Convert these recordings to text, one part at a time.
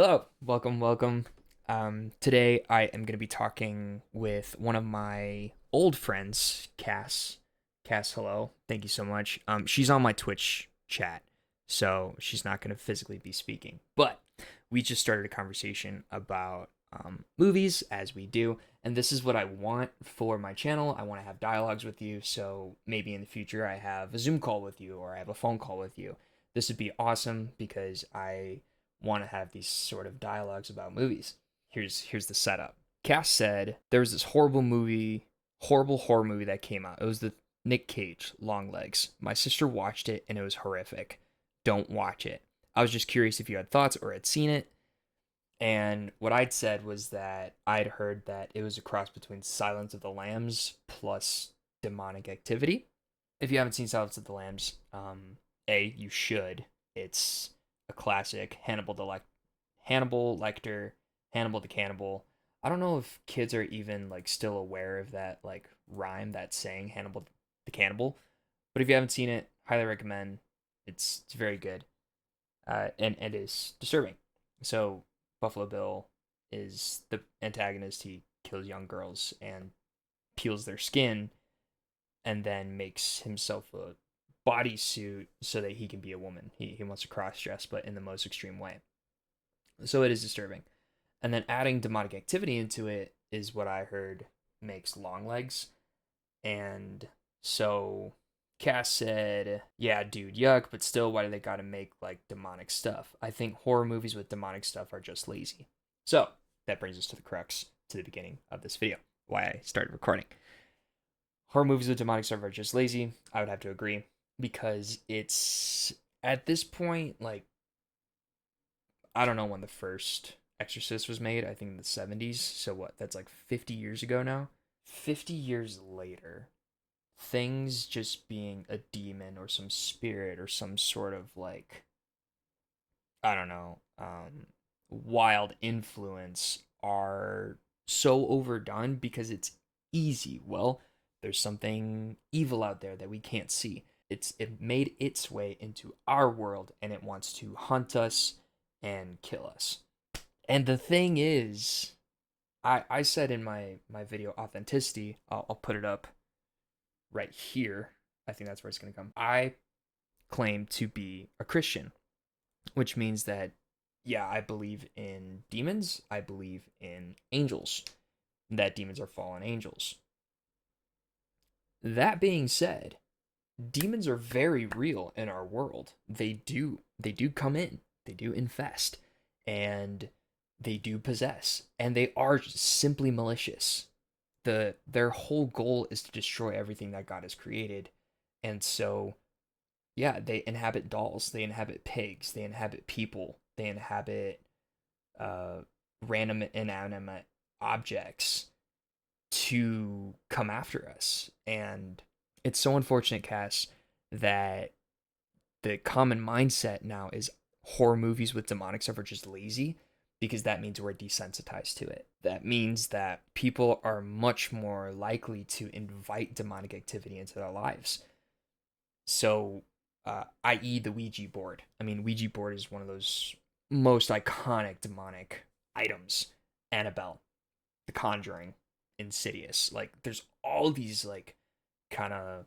Hello, welcome. Today I am going to be talking with one of my old friends, Cass. Cass, hello. Thank you so much. She's on my Twitch chat, so she's not going to physically be speaking. But we just started a conversation about movies, as we do, and this is what I want for my channel. I want to have dialogues with you, so maybe in the future I have a Zoom call with you or I have a phone call with you. This would be awesome because I want to have these sort of dialogues about movies. Here's the setup. Cass said there was this horrible horror movie that came out. It was the Nick Cage Longlegs. My sister watched it and it was horrific. Don't watch it. I was just curious if you had thoughts or had seen it. And what I'd said was that I'd heard that it was a cross between Silence of the Lambs plus demonic activity. If you haven't seen Silence of the Lambs, you should. It's a classic. Hannibal Lecter, Hannibal the Cannibal. I don't know if kids are even like still aware of that like rhyme, that saying Hannibal the Cannibal. But if you haven't seen it, highly recommend. It's very good, and it is disturbing. So Buffalo Bill is the antagonist. He kills young girls and peels their skin, and then makes himself a bodysuit so that he can be a woman. He wants to cross dress, but in the most extreme way. So it is disturbing. And then adding demonic activity into it is what I heard makes Longlegs. And so Cass said, yeah, dude, yuck, but still, why do they gotta make like demonic stuff? I think horror movies with demonic stuff are just lazy. So that brings us to the crux, to the beginning of this video, why I started recording. Horror movies with demonic stuff are just lazy. I would have to agree because it's at this point like I don't know when the first Exorcist was made. I think in the 70s. So what? That's like 50 years ago now. 50 years later, things just being a demon or some spirit or some sort of like I don't know, wild influence are so overdone because it's easy. Well, there's something evil out there that we can't see. It made its way into our world and it wants to hunt us and kill us. And the thing is, I said in my video authenticity, I'll put it up right here. I think that's where it's gonna come. I claim to be a Christian, which means that yeah, I believe in demons. I believe in angels. That demons are fallen angels. That being said, demons are very real in our world. They do come in. They do infest and they do possess and they are simply malicious. Their whole goal is to destroy everything that God has created. And so yeah, they inhabit dolls, they inhabit pigs, they inhabit people, they inhabit uh random inanimate objects to come after us. And it's so unfortunate, Cass, that the common mindset now is horror movies with demonic stuff are just lazy because that means we're desensitized to it. That means that people are much more likely to invite demonic activity into their lives. So, i.e., the Ouija board. I mean, Ouija board is one of those most iconic demonic items. Annabelle, The Conjuring, Insidious. Like, there's all these like kind of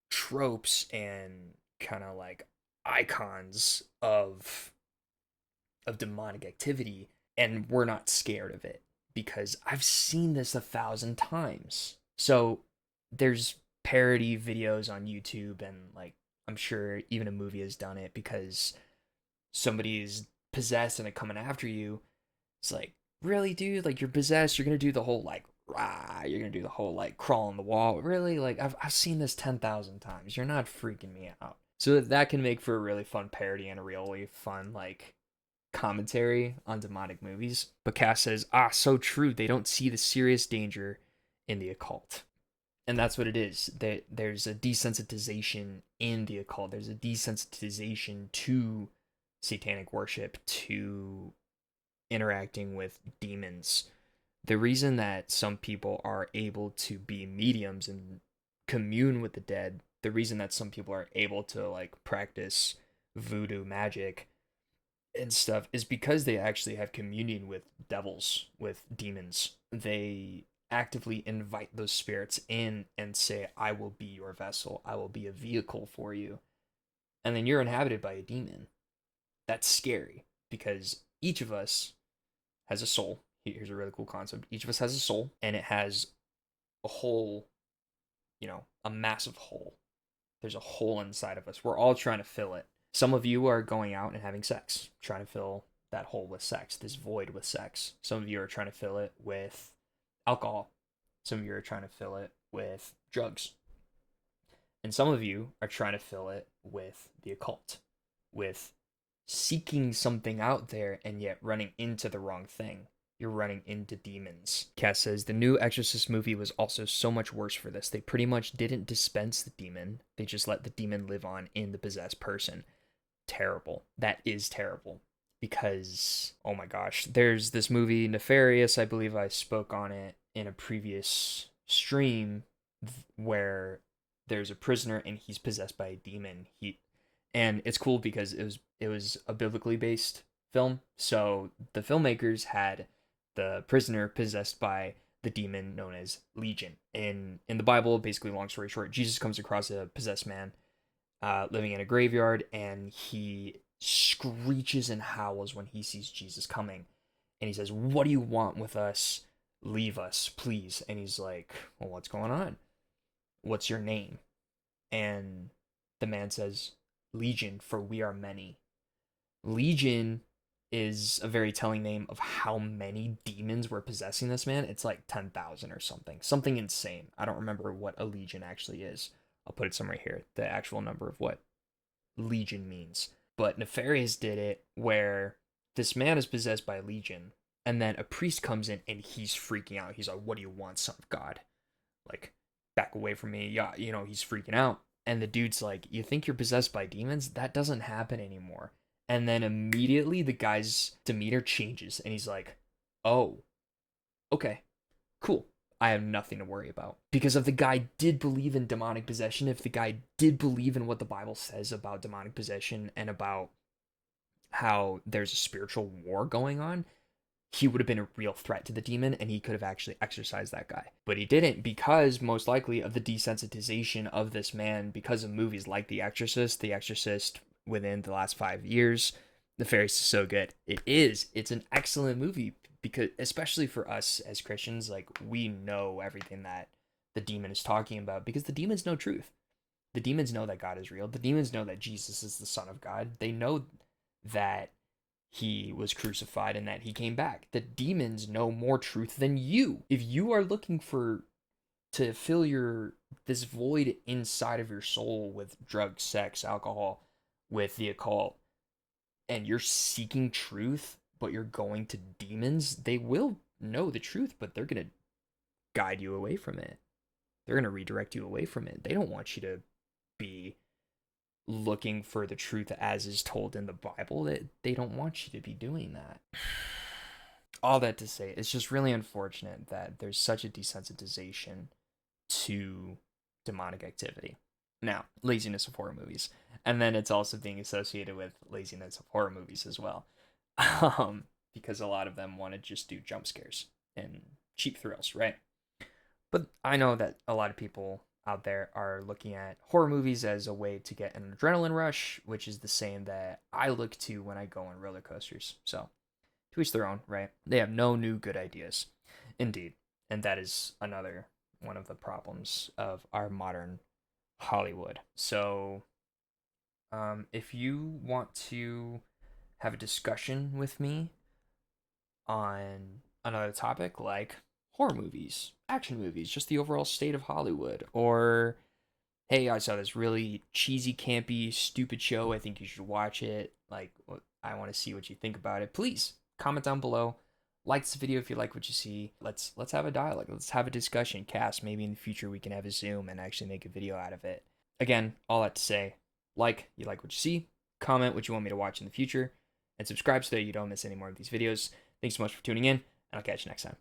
tropes and kind of like icons of demonic activity, and we're not scared of it because I've seen this 1,000 times. So there's parody videos on YouTube, and like I'm sure even a movie has done it because somebody is possessed and they're coming after you. It's like, really, dude? Like you're possessed, you're gonna do the whole like rah, you're gonna do the whole like crawl on the wall. Really? Like I've seen this 10,000 times. You're not freaking me out. So that can make for a really fun parody and a really fun like commentary on demonic movies. But Cass says, so true. They don't see the serious danger in the occult. And that's what it is. There's a desensitization in the occult. There's a desensitization to satanic worship, to interacting with demons. The reason that some people are able to be mediums and commune with the dead, the reason that some people are able to like practice voodoo magic and stuff is because they actually have communion with devils, with demons. They actively invite those spirits in and say, I will be your vessel, I will be a vehicle for you. And then you're inhabited by a demon. That's scary because each of us has a soul. Here's a really cool concept. Each of us has a soul, and it has a hole, a massive hole. There's a hole inside of us. We're all trying to fill it. Some of you are going out and having sex, trying to fill that hole with sex, this void with sex. Some of you are trying to fill it with alcohol. Some of you are trying to fill it with drugs. And some of you are trying to fill it with the occult, with seeking something out there and yet running into the wrong thing. You're running into demons. Cass says the new Exorcist movie was also so much worse for this. They pretty much didn't dispense the demon, they just let the demon live on in the possessed person. Terrible. That is terrible. Because, oh my gosh, there's this movie, Nefarious. I believe I spoke on it in a previous stream where there's a prisoner and he's possessed by a demon. And it's cool because it was a biblically based film. So the filmmakers had the prisoner possessed by the demon known as Legion. In the Bible, basically, long story short, Jesus comes across a possessed man living in a graveyard, and he screeches and howls when he sees Jesus coming. And he says, "What do you want with us? Leave us, please." And he's like, "Well, what's going on? What's your name?" And the man says, "Legion, for we are many." Legion is a very telling name of how many demons were possessing this man. It's like 10,000 or something insane. I don't remember what a legion actually is. I'll put it somewhere here, the actual number of what legion means. But Nefarious did it where this man is possessed by a legion, and then a priest comes in and he's freaking out. He's like, "What do you want, son of God? Like, back away from me." Yeah, he's freaking out. And the dude's like, "You think you're possessed by demons? That doesn't happen anymore." And then immediately the guy's demeanor changes and he's like, "Oh, okay, cool. I have nothing to worry about." Because if the guy did believe in demonic possession, if the guy did believe in what the Bible says about demonic possession and about how there's a spiritual war going on, he would have been a real threat to the demon and he could have actually exorcised that guy. But he didn't, because most likely of the desensitization of this man because of movies like The Exorcist. The Exorcist within the last 5 years, Nefarious is so good. It's an excellent movie, because especially for us as Christians, like, we know everything that the demon is talking about because the demons know truth. The demons know that God is real. The demons know that Jesus is the Son of God. They know that he was crucified and that he came back. The demons know more truth than you. If you are looking to fill this void inside of your soul with drugs, sex, alcohol, with the occult, and you're seeking truth, but you're going to demons, they will know the truth, but they're going to guide you away from it. They're going to redirect you away from it. They don't want you to be looking for the truth as is told in the Bible. They don't want you to be doing that. All that to say, it's just really unfortunate that there's such a desensitization to demonic activity. Now, laziness of horror movies. And then it's also being associated with laziness of horror movies as well. Because a lot of them want to just do jump scares and cheap thrills, right? But I know that a lot of people out there are looking at horror movies as a way to get an adrenaline rush, which is the same that I look to when I go on roller coasters. So, to each their own, right? They have no new good ideas. Indeed. And that is another one of the problems of our modern Hollywood. So, if you want to have a discussion with me on another topic like horror movies, action movies, just the overall state of Hollywood, or hey, I saw this really cheesy, campy, stupid show, I think you should watch it, like, I want to see what you think about it, please comment down below. Like this video if you like what you see. Let's have a dialogue. Let's have a discussion. Cass, maybe in the future we can have a Zoom and actually make a video out of it. Again, all that to say, you like what you see, comment what you want me to watch in the future, and subscribe so that you don't miss any more of these videos. Thanks so much for tuning in, and I'll catch you next time.